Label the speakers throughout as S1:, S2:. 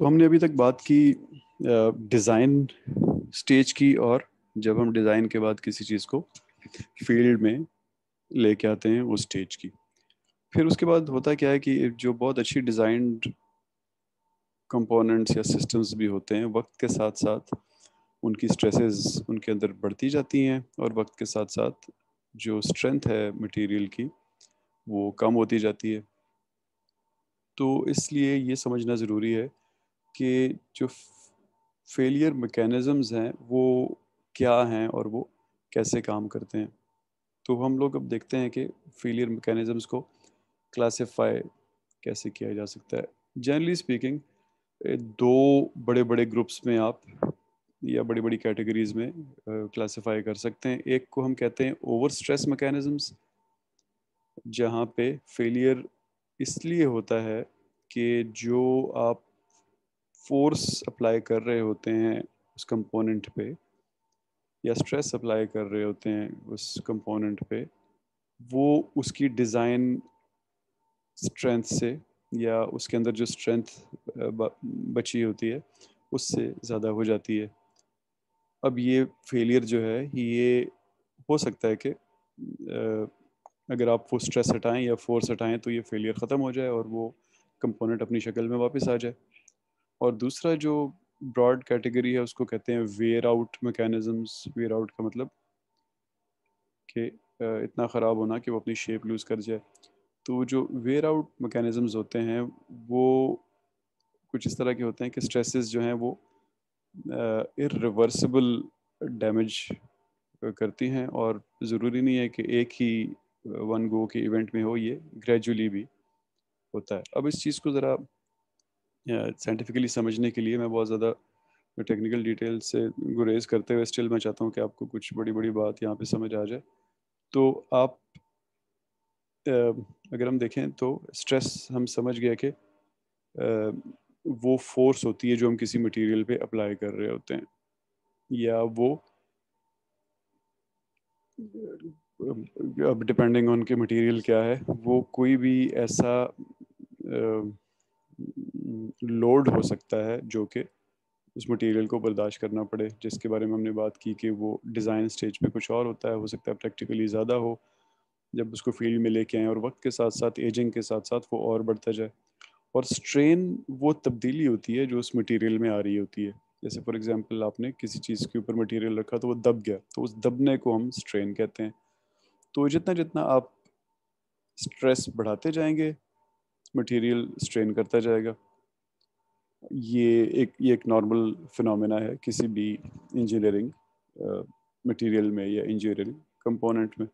S1: تو ہم نے ابھی تک بات کی ڈیزائن سٹیج کی، اور جب ہم ڈیزائن کے بعد کسی چیز کو فیلڈ میں لے کے آتے ہیں اس سٹیج کی. پھر اس کے بعد ہوتا کیا ہے کہ جو بہت اچھی ڈیزائنڈ کمپوننٹس یا سسٹمز بھی ہوتے ہیں، وقت کے ساتھ ساتھ ان کی سٹریسز ان کے اندر بڑھتی جاتی ہیں، اور وقت کے ساتھ ساتھ جو اسٹرینتھ ہے مٹیریل کی وہ کم ہوتی جاتی ہے. تو اس لیے یہ سمجھنا ضروری ہے کہ جو فیلئر میکینزمز ہیں وہ کیا ہیں اور وہ کیسے کام کرتے ہیں. تو ہم لوگ اب دیکھتے ہیں کہ فیلئر میکینزمز کو کلاسیفائی کیسے کیا جا سکتا ہے. جنرلی اسپیکنگ دو بڑے بڑے گروپس میں آپ یا بڑی بڑی کیٹیگریز میں کلاسیفائی کر سکتے ہیں. ایک کو ہم کہتے ہیں اوور اسٹریس میکینزمز، جہاں پہ فیلئر اس لیے ہوتا ہے کہ جو آپ فورس اپلائی کر رہے ہوتے ہیں اس کمپوننٹ پہ، یا اسٹریس اپلائی کر رہے ہوتے ہیں اس کمپوننٹ پہ، وہ اس کی ڈیزائن اسٹرینتھ سے یا اس کے اندر جو اسٹرینتھ بچی ہوتی ہے اس سے زیادہ ہو جاتی ہے. اب یہ فیلئر جو ہے یہ ہو سکتا ہے کہ اگر آپ وہ اسٹریس ہٹائیں یا فورس ہٹائیں تو یہ فیلئر ختم ہو جائے اور وہ کمپوننٹ اپنی شکل میں واپس آ جائے. اور دوسرا جو براڈ کیٹیگری ہے اس کو کہتے ہیں where out mechanisms. Where out کا مطلب کہ اتنا خراب ہونا کہ وہ اپنی شیپ لوز کر جائے. تو جو ویئر آؤٹ میکینزمز ہوتے ہیں وہ کچھ اس طرح کے ہوتے ہیں کہ سٹریسز جو ہیں وہ irreversible ڈیمیج کرتی ہیں، اور ضروری نہیں ہے کہ ایک ہی ون گو کے ایونٹ میں ہو، یہ گریجولی بھی ہوتا ہے. اب اس چیز کو ذرا سائنٹیفکلی سمجھنے کے لیے میں بہت زیادہ ٹیکنیکل ڈیٹیل سے گریز کرتے ہوئے اسٹل میں چاہتا ہوں کہ آپ کو کچھ بڑی بڑی بات یہاں پہ سمجھ آ جائے. تو آپ اگر ہم دیکھیں تو اسٹریس ہم سمجھ گئے کہ وہ فورس ہوتی ہے جو ہم کسی مٹیریل پہ اپلائی کر رہے ہوتے ہیں، یا وہ اب ڈپینڈنگ آن کے مٹیریل کیا ہے، وہ کوئی بھی ایسا لوڈ ہو سکتا ہے جو کہ اس مٹیریل کو برداشت کرنا پڑے، جس کے بارے میں ہم نے بات کی کہ وہ ڈیزائن سٹیج پہ کچھ اور ہوتا ہے، ہو سکتا ہے پریکٹیکلی زیادہ ہو جب اس کو فیلڈ میں لے کے آئیں، اور وقت کے ساتھ ساتھ ایجنگ کے ساتھ ساتھ وہ اور بڑھتا جائے. اور سٹرین وہ تبدیلی ہوتی ہے جو اس مٹیریل میں آ رہی ہوتی ہے. جیسے فار ایگزامپل آپ نے کسی چیز کے اوپر مٹیریل رکھا تو وہ دب گیا، تو اس دبنے کو ہم سٹرین کہتے ہیں. تو جتنا جتنا آپ سٹریس بڑھاتے جائیں گے مٹیریل سٹرین کرتا جائے گا. یہ ایک نارمل فنومینا ہے کسی بھی انجینئرنگ مٹیریل میں یا انجینئرنگ کمپوننٹ میں.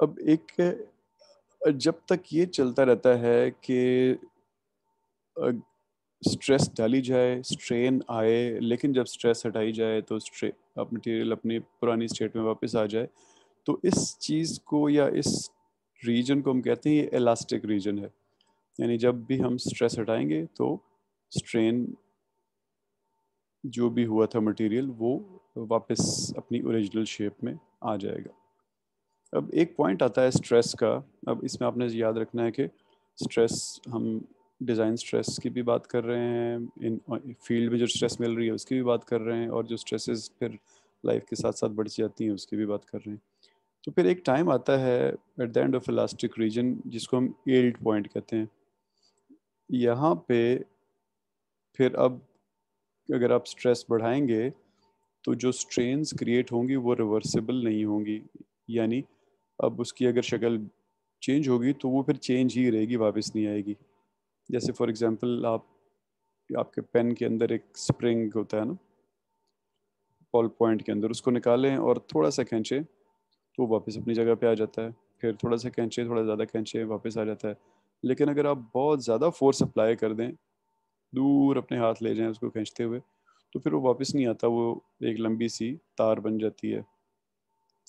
S1: اب ایک جب تک یہ چلتا رہتا ہے کہ سٹریس ڈالی جائے، سٹرین آئے، لیکن جب سٹریس ہٹائی جائے تو مٹیریل اپنی پرانی سٹیٹ میں واپس آ جائے، تو اس چیز کو یا اس ریجن کو ہم کہتے ہیں یہ الاسٹک ریجن ہے. یعنی جب بھی ہم سٹریس ہٹائیں گے تو سٹرین جو بھی ہوا تھا مٹیریل وہ واپس اپنی اوریجنل شیپ میں آ جائے گا. اب ایک پوائنٹ آتا ہے سٹریس کا. اب اس میں آپ نے یاد رکھنا ہے کہ سٹریس ہم ڈیزائن سٹریس کی بھی بات کر رہے ہیں، ان فیلڈ میں جو سٹریس مل رہی ہے اس کی بھی بات کر رہے ہیں، اور جو سٹریسز پھر لائف کے ساتھ ساتھ بڑھ جاتی ہیں اس کی بھی بات کر رہے ہیں. تو پھر ایک ٹائم آتا ہے at the end of elastic region جس کو ہم ایلڈ پوائنٹ کہتے ہیں. یہاں پہ پھر اب اگر آپ سٹریس بڑھائیں گے تو جو سٹرینز کریٹ ہوں گی وہ ریورسیبل نہیں ہوں گی. یعنی اب اس کی اگر شکل چینج ہوگی تو وہ پھر چینج ہی رہے گی، واپس نہیں آئے گی. جیسے فار ایگزامپل آپ کے پین کے اندر ایک سپرنگ ہوتا ہے نا بال پوائنٹ کے اندر، اس کو نکالیں اور تھوڑا سا کھینچیں تو وہ واپس اپنی جگہ پہ آ جاتا ہے. پھر تھوڑا سا کھینچیں، تھوڑا زیادہ کھینچیں، واپس آ جاتا ہے. لیکن اگر آپ بہت زیادہ فورس اپلائی کر دیں، دور اپنے ہاتھ لے جائیں اس کو کھینچتے ہوئے، تو پھر وہ واپس نہیں آتا، وہ ایک لمبی سی تار بن جاتی ہے،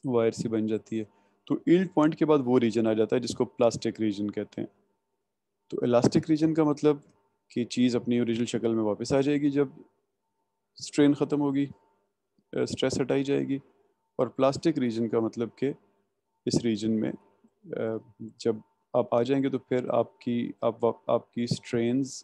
S1: وائر سی بن جاتی ہے. تو ایلڈ پوائنٹ کے بعد وہ ریجن آ جاتا ہے جس کو پلاسٹک ریجن کہتے ہیں. تو الاسٹک ریجن کا مطلب کہ چیز اپنی اوریجنل شکل میں واپس آ جائے گی جب سٹرین ختم ہوگی، سٹریس ہٹائی جائے گی. اور پلاسٹک ریجن کا مطلب کہ اس ریجن میں جب آپ آ جائیں گے تو پھر آپ کی سٹرینز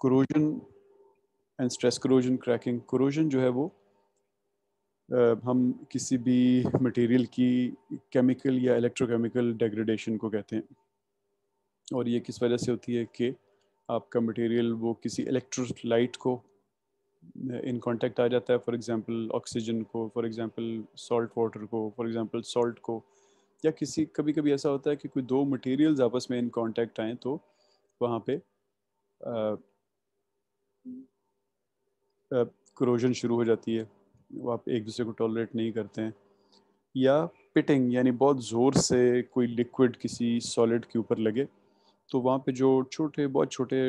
S1: کروجن اینڈ اسٹریس کروجن کریکنگ. کروجن جو ہے وہ ہم کسی بھی مٹیریل کی کیمیکل یا الیکٹرو کیمیکل ڈیگریڈیشن کو کہتے ہیں, اور یہ کس وجہ سے ہوتی ہے کہ آپ کا مٹیریل وہ کسی الیکٹرولائٹ کو ان کانٹیکٹ آ جاتا ہے, فار ایگزامپل آکسیجن کو, فار ایگزامپل سالٹ واٹر کو, فار ایگزامپل سالٹ کو, یا کسی کبھی کبھی ایسا ہوتا ہے کہ کوئی دو مٹیریلز آپس میں ان کانٹیکٹ آئیں تو وہاں پہ کروجن شروع ہو جاتی ہے, وہ آپ ایک دوسرے کو ٹالریٹ نہیں کرتے ہیں. یا پٹنگ, یعنی بہت زور سے کوئی لکوڈ کسی سالڈ کے اوپر لگے تو وہاں پہ جو چھوٹے بہت چھوٹے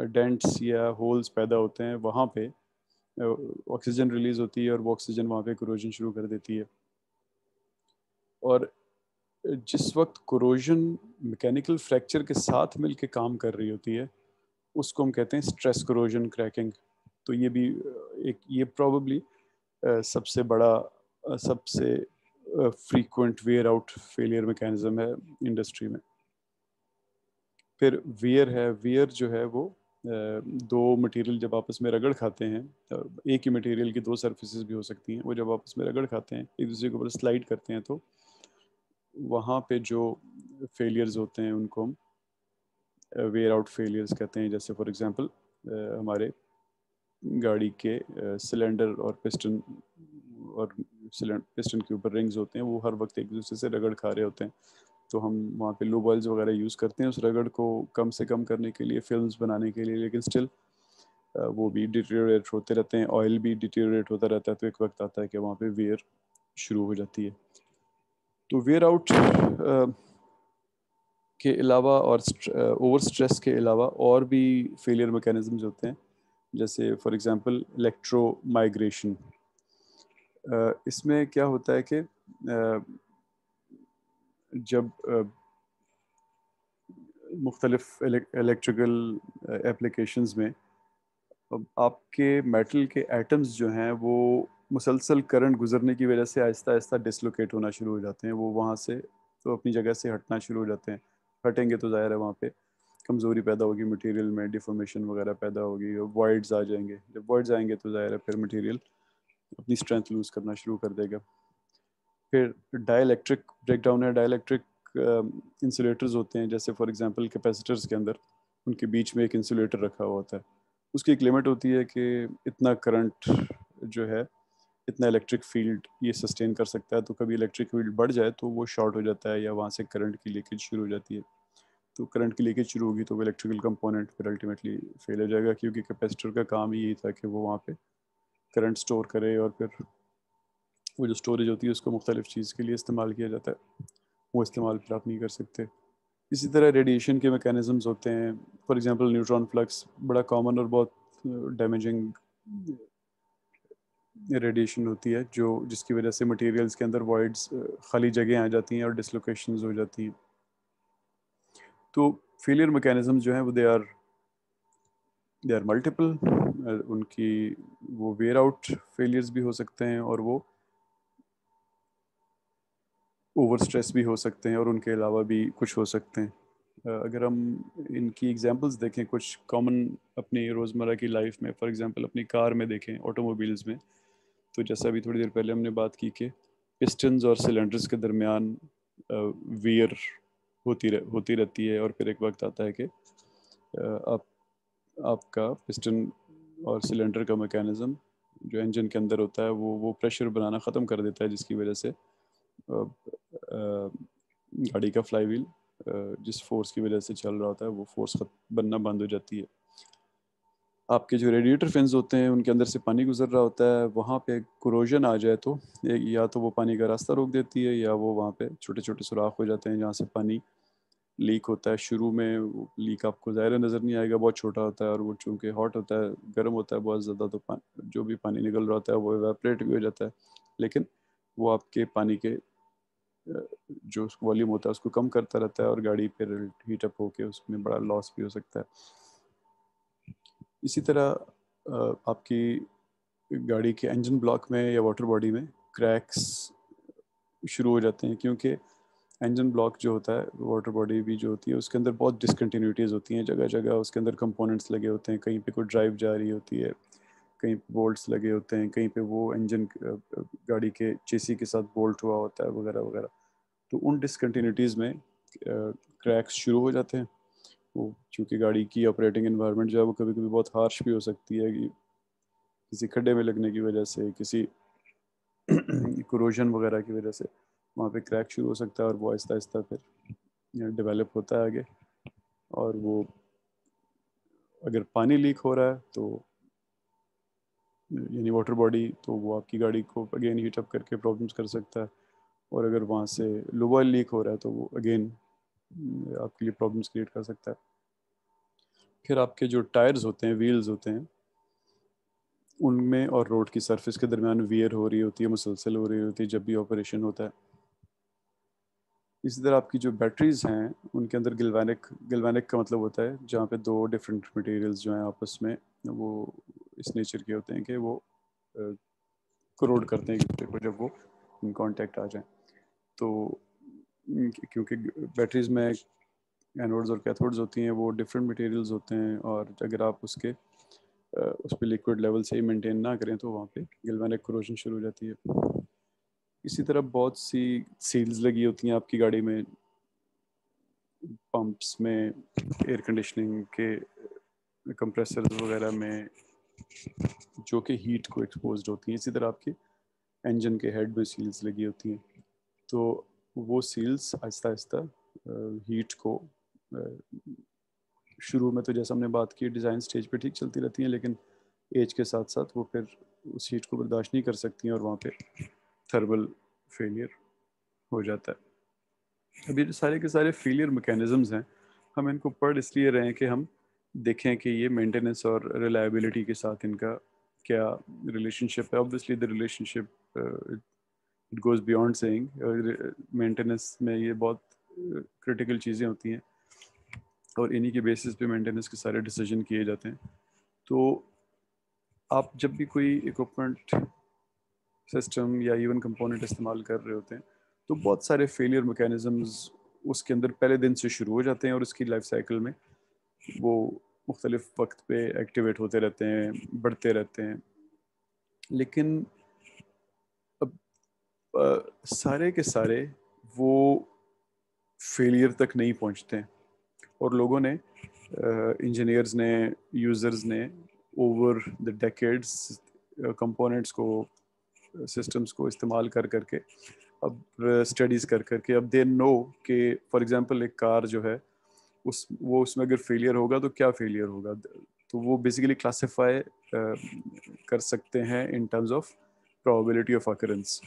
S1: ڈینٹس یا ہولز پیدا ہوتے ہیں, وہاں پہ آکسیجن ریلیز ہوتی ہے اور وہ آکسیجن وہاں پہ کروجن شروع کر دیتی ہے. اور جس وقت کروجن میکینیکل فریکچر کے ساتھ مل کے کام کر رہی ہوتی ہے اس کو ہم کہتے ہیں اسٹریس کروجن کریکنگ. تو یہ بھی ایک, یہ پروبیبلی سب سے بڑا, سب سے frequent where out failure mechanism ہے انڈسٹری میں. پھر ویئر ہے. ویئر جو ہے وہ دو مٹیریل جب آپس میں رگڑ کھاتے ہیں, ایک ہی مٹیریل کی دو سرفیسز بھی ہو سکتی ہیں, وہ جب آپس میں رگڑ کھاتے ہیں ایک دوسرے کے اوپر سلائڈ کرتے ہیں تو وہاں پہ جو فیلیئرز ہوتے ہیں ان کو ہم ویئر آؤٹ فیلیئرز کہتے ہیں. جیسے فار ایگزامپل ہمارے گاڑی کے سلنڈر اور پسٹن کے اوپر رنگز ہوتے ہیں, وہ ہر وقت ایک دوسرے سے رگڑ کھا رہے ہوتے ہیں, تو ہم وہاں پہ لوب آئلز وغیرہ یوز کرتے ہیں اس رگڑ کو کم سے کم کرنے کے لیے, فلمز بنانے کے لیے, لیکن سٹل وہ بھی ڈیٹیریوریٹ ہوتے رہتے ہیں, آئل بھی ڈیٹیریوریٹ ہوتا رہتا ہے, تو ایک وقت آتا ہے کہ وہاں پہ ویئر شروع ہو جاتی ہے. تو ویئر آؤٹ کے علاوہ اور اوور سٹریس کے علاوہ اور بھی فیلئر میکینزمز ہوتے ہیں, جیسے فار ایگزامپل الیکٹرو مائگریشن. اس میں کیا ہوتا ہے کہ جب مختلف الیکٹریکل ایپلیکیشنز میں آپ کے میٹل کے ایٹمز جو ہیں وہ مسلسل کرنٹ گزرنے کی وجہ سے آہستہ آہستہ ڈسلوکیٹ ہونا شروع ہو جاتے ہیں, وہ وہاں سے تو اپنی جگہ سے ہٹنا شروع ہو جاتے ہیں. ہٹیں گے تو ظاہر ہے وہاں پہ کمزوری پیدا ہوگی, مٹیریل میں ڈیفارمیشن وغیرہ پیدا ہوگی, وائڈز آ جائیں گے. جب وائڈز آئیں گے تو ظاہر ہے پھر مٹیریل اپنی اسٹرینتھ لوز کرنا شروع کر دے گا. پھر ڈائی الیکٹرک بریک ڈاؤن ہے. ڈائی الیکٹرک انسولیٹرز ہوتے ہیں, جیسے فار ایگزامپل کیپیسیٹرز کے اندر ان کے بیچ میں ایک انسولیٹر رکھا ہوا ہوتا ہے, اس کی ایک لمٹ ہوتی ہے کہ اتنا کرنٹ جو ہے اتنا الیکٹرک فیلڈ یہ سسٹین کر سکتا ہے. تو کبھی الیکٹرک فیلڈ بڑھ جائے تو وہ شارٹ ہو جاتا ہے یا وہاں سے کرنٹ کی لیکیج شروع ہو جاتی ہے. تو کرنٹ کی لیکیج شروع ہوگی تو وہ الیکٹریکل کمپوننٹ پھر الٹیمیٹلی فیل ہو جائے گا, کیونکہ کیپیسیٹر کا کام یہی تھا کہ وہ وہاں پہ کرنٹ سٹور کرے اور پھر وہ جو سٹوریج ہوتی ہے اس کو مختلف چیز کے لیے استعمال کیا جاتا ہے, وہ استعمال پھر آپ نہیں کر سکتے. اسی طرح ریڈیشن کے میکینزمز ہوتے ہیں. فار ایگزامپل نیوٹران فلکس بڑا کامن اور بہت ڈیمیجنگ ریڈیشن ہوتی ہے, جس کی وجہ سے مٹیریلز کے اندر وائڈز خالی جگہیں آ جاتی ہیں اور ڈسلوکیشنز ہو جاتی ہیں. تو فیلئر میکینزمز جو ہیں وہ دے آر ملٹیپل. ان کی وہ ویئر آؤٹ فیلیئرز بھی ہو سکتے ہیں اور وہ اوور سٹریس بھی ہو سکتے ہیں, اور ان کے علاوہ بھی کچھ ہو سکتے ہیں. اگر ہم ان کی ایگزامپلس دیکھیں کچھ کامن اپنی روزمرہ کی لائف میں, فار ایگزامپل اپنی کار میں دیکھیں, آٹو موبائلز میں, تو جیسا ابھی تھوڑی دیر پہلے ہم نے بات کی کہ پسٹنز اور سلنڈرز کے درمیان ویئر ہوتی رہتی ہے, اور پھر ایک وقت آتا ہے کہ آپ کا پسٹن اور سلنڈر کا میکینزم جو انجن کے اندر ہوتا ہے وہ پریشر بنانا ختم کر دیتا ہے, جس کی وجہ سے گاڑی کا فلائی ویل جس فورس کی وجہ سے چل رہا ہوتا ہے وہ فورس بننا بند ہو جاتی ہے. آپ کے جو ریڈیٹر فینز ہوتے ہیں ان کے اندر سے پانی گزر رہا ہوتا ہے, وہاں پہ کروجن آ جائے تو یا تو وہ پانی کا راستہ روک دیتی ہے, یا وہ وہاں پہ چھوٹے چھوٹے سوراخ ہو جاتے ہیں جہاں سے پانی لیک ہوتا ہے. شروع میں لیک آپ کو ظاہر نظر نہیں آئے گا, بہت چھوٹا ہوتا ہے, اور وہ چونکہ ہاٹ ہوتا ہے, گرم ہوتا ہے بہت زیادہ, تو جو بھی پانی نکل رہا ہوتا ہے وہ ایواپریٹ بھی ہو جاتا ہے, لیکن وہ آپ کے پانی کے جو والیوم ہوتا ہے اس کو کم کرتا رہتا ہے, اور گاڑی پھر ہیٹ اپ ہو کے اس میں بڑا لاس بھی ہو سکتا ہے. اسی طرح آپ کی گاڑی کے انجن بلاک میں یا واٹر باڈی میں کریکس شروع ہو جاتے ہیں, کیونکہ انجن بلاک جو ہوتا ہے واٹر باڈی بھی جو ہوتی ہے اس کے اندر بہت ڈسکنٹینیوٹیز ہوتی ہیں، جگہ جگہ اس کے اندر کمپوننٹس لگے ہوتے ہیں، کہیں پہ کوئی ڈرائیو جا رہی ہوتی ہے، کہیں پہ بولٹس لگے ہوتے ہیں، کہیں پہ وہ انجن گاڑی کے چیسی کے ساتھ بولٹ ہوا ہوتا ہے وغیرہ وغیرہ. تو ان ڈسکنٹینیوٹیز میں کریکس شروع ہو جاتے ہیں. وہ چونکہ گاڑی کی آپریٹنگ انوائرمنٹ جو ہے وہ کبھی کبھی بہت ہارش بھی ہو سکتی ہے، کہ کسی کھڈے میں لگنے کی وجہ سے، کسی کروژن وغیرہ کی وجہ سے وہاں پہ کریک شروع ہو سکتا ہے، اور وہ آہستہ آہستہ پھر ڈیولپ ہوتا ہے آگے. اور وہ اگر پانی لیک ہو رہا ہے تو یعنی واٹر باڈی، تو وہ آپ کی گاڑی کو اگین ہیٹ اپ کر کے پرابلمس کر سکتا ہے. اور اگر وہاں سے لو آئل لیک ہو رہا ہے تو وہ اگین آپ کے لیے پرابلمس کریٹ کر سکتا ہے. پھر آپ کے جو ٹائرز ہوتے ہیں، ویلز ہوتے ہیں، ان میں اور روڈ کی سرفس کے درمیان ویئر ہو رہی ہوتی ہے، مسلسل ہو رہی ہوتی ہے جب بھی آپریشن ہوتا ہے. اسی طرح آپ کی جو بیٹریز ہیں ان کے اندر گلوینک کا مطلب ہوتا ہے جہاں پہ دو ڈفرینٹ مٹیریلز جو ہیں آپس میں وہ اس نیچر کے ہوتے ہیں کہ وہ کروڈ کرتے ہیں ایک دوسرے کو جب وہ ان کانٹیکٹ آ جائیں. تو کیونکہ بیٹریز میں اینوڈز اور کیتھوڈز ہوتی ہیں، وہ ڈفرینٹ مٹیریلز ہوتے ہیں، اور اگر آپ اس پہ لیکوڈ لیول صحیح مینٹین نہ کریں تو وہاں پہ گلوینک کروژن شروع ہو جاتی ہے. اسی طرح بہت سی سیلز لگی ہوتی ہیں آپ کی گاڑی میں، پمپس میں، ایئر کنڈیشننگ کے کمپریسرز وغیرہ میں، جو کہ ہیٹ کو ایکسپوزڈ ہوتی ہیں. اسی طرح آپ کی انجن کے ہیڈ میں سیلز لگی ہوتی ہیں. تو وہ سیلز آہستہ آہستہ ہیٹ کو شروع میں تو جیسا ہم نے بات کی ڈیزائن سٹیج پہ ٹھیک چلتی رہتی ہیں، لیکن ایج کے ساتھ ساتھ وہ پھر اس ہیٹ کو برداشت نہیں کر سکتی ہیں اور وہاں پہ تھرمل فیلئر ہو جاتا ہے. اب یہ جو سارے کے سارے فیلئر میکینزمز ہیں، ہم ان کو پڑھ اس لیے رہے ہیں کہ ہم دیکھیں کہ یہ مینٹیننس اور ریلائبلٹی کے ساتھ ان کا کیا ریلیشن شپ ہے. obviously the relationship it goes beyond saying. Maintenance میں یہ بہت کرٹیکل چیزیں ہوتی ہیں اور انہی کے بیسس پہ مینٹیننس کے سارے ڈیسیجن کیے جاتے ہیں. تو آپ جب بھی کوئی اکوپمنٹ، سسٹم یا ایون کمپوننٹ استعمال کر رہے ہوتے ہیں تو بہت سارے فیلئر میکینزمز اس کے اندر پہلے دن سے شروع ہو جاتے ہیں، اور اس کی لائف سائیکل میں وہ مختلف وقت پہ ایکٹیویٹ ہوتے رہتے ہیں، بڑھتے رہتے ہیں. لیکن اب سارے کے سارے وہ فیلئر تک نہیں پہنچتے ہیں، اور لوگوں نے انجینئرز نے، یوزرز نے اوور دا ڈیکیڈز کمپوننٹس کو، سسٹمز کو استعمال کر کے اب اسٹڈیز کر کے اب دے نو کہ فار ایگزامپل ایک کار جو ہے اس میں اگر فیلئر ہوگا تو کیا فیلئر ہوگا. تو وہ بیسیکلی کلاسیفائی کر سکتے ہیں in terms of probability of occurrence.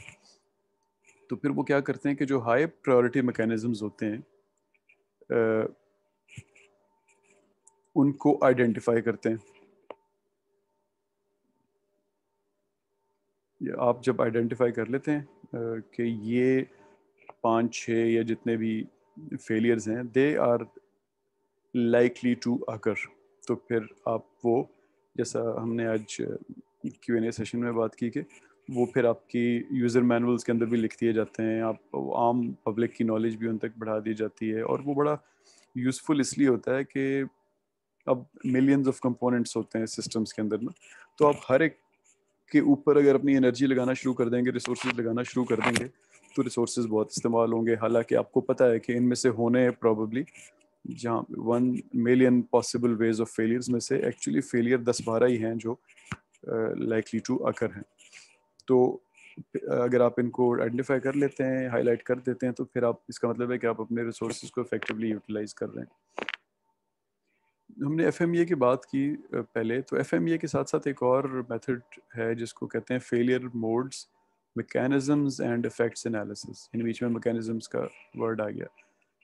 S1: تو پھر وہ کیا کرتے ہیں کہ جو ہائی پرائیورٹی میکینزمز ہوتے ہیں ان کو آئیڈینٹیفائی کرتے ہیں. آپ جب آئیڈینٹیفائی کر لیتے ہیں کہ یہ 5-6 یا جتنے بھی فیلئرز ہیں they are likely to occur, تو پھر آپ وہ جیسا ہم نے آج کیو این اے سیشن میں بات کی کہ وہ پھر آپ کی یوزر مینولز کے اندر بھی لکھ دیے جاتے ہیں، آپ عام پبلک کی نالج بھی ان تک بڑھا دی جاتی ہے. اور وہ بڑا یوزفل اس لیے ہوتا ہے کہ اب ملینز آف کمپوننٹس ہوتے ہیں سسٹمز کے اندر میں، تو آپ ہر ایک کے اوپر اگر اپنی انرجی لگانا شروع کر دیں گے، ریسورسز لگانا شروع کر دیں گے، تو ریسورسز بہت استعمال ہوں گے. حالانکہ آپ کو پتہ ہے کہ ان میں سے ہونے پروبیبلی جہاں 1 million possible ways of failures میں سے ایکچولی فیلئر 10-12 ہی ہیں جو لائکلی ٹو اکر ہیں. تو اگر آپ ان کو آئیڈینٹیفائی کر لیتے ہیں، ہائی لائٹ کر دیتے ہیں، تو پھر آپ اس کا مطلب ہے کہ آپ اپنے ریسورسز کو افیکٹولی یوٹیلائز کر رہے ہیں. ہم نے ایف ایم ای اے کی بات کی پہلے، تو ایف ایم ای اے کے ساتھ ساتھ ایک اور میتھڈ ہے جس کو کہتے ہیں failure modes, mechanisms and effects analysis. ان بیچ میں میکینزمز کا ورڈ آ گیا.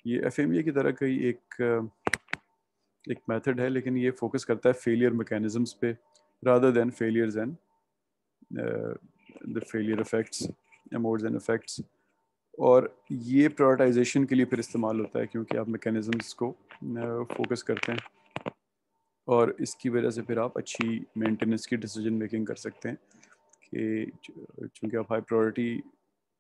S1: یہ ایف ایم ای اے کی طرح کا ہی ایک میتھڈ ہے، لیکن یہ فوکس کرتا ہے فیلئر میکینزمز پہ rather than failures and the failure effects, modes and effects. اور یہ پرائورٹائزیشن کے لیے پھر استعمال ہوتا ہے کیونکہ آپ میکینزمز کو فوکس کرتے ہیں، اور اس کی وجہ سے پھر آپ اچھی مینٹیننس کی ڈیسیجن میکنگ کر سکتے ہیں کہ چونکہ آپ ہائی پرائورٹی